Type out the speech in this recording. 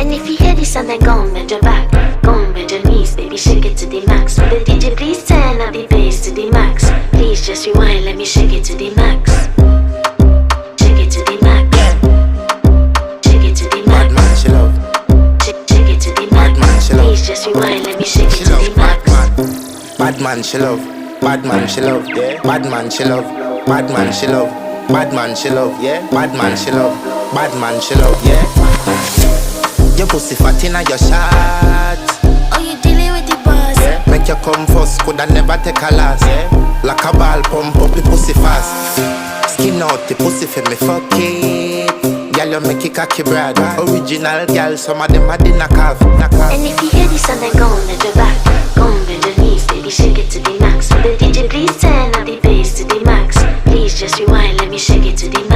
And if you hear this and then go on bend your back, go on bend your knees, baby, shake it to the max. Will the DJ please turn up the bass to the max? Please just rewind, let me shake it to the max. Shake it to the max. Shake it to the max. Bad man, she love. Shake it to the max. Bad man, she love. Please just rewind, let me shake it She to love the max. bad man, she love. Bad man, she love. Yeah. Bad man, she love. Bad man, she love. Bad man, she love. Yeah. Bad man, she love. Bad man, she love. Yeah. Your pussy fat inna your shot. Oh, you dealing with the boss? Yeah. Make you come first, coulda never take a last. Yeah. Like a ball, pump up the pussy fast. Skin out the pussy for me fuck it. Girl, you make it cocky brad. Original girl, some of them are the knockoff. And if you hear this and then go on bend your back, go on bend your knees, baby, shake it to the max. Will the DJ please turn up the bass to the max? Please just rewind, let me shake it to the max.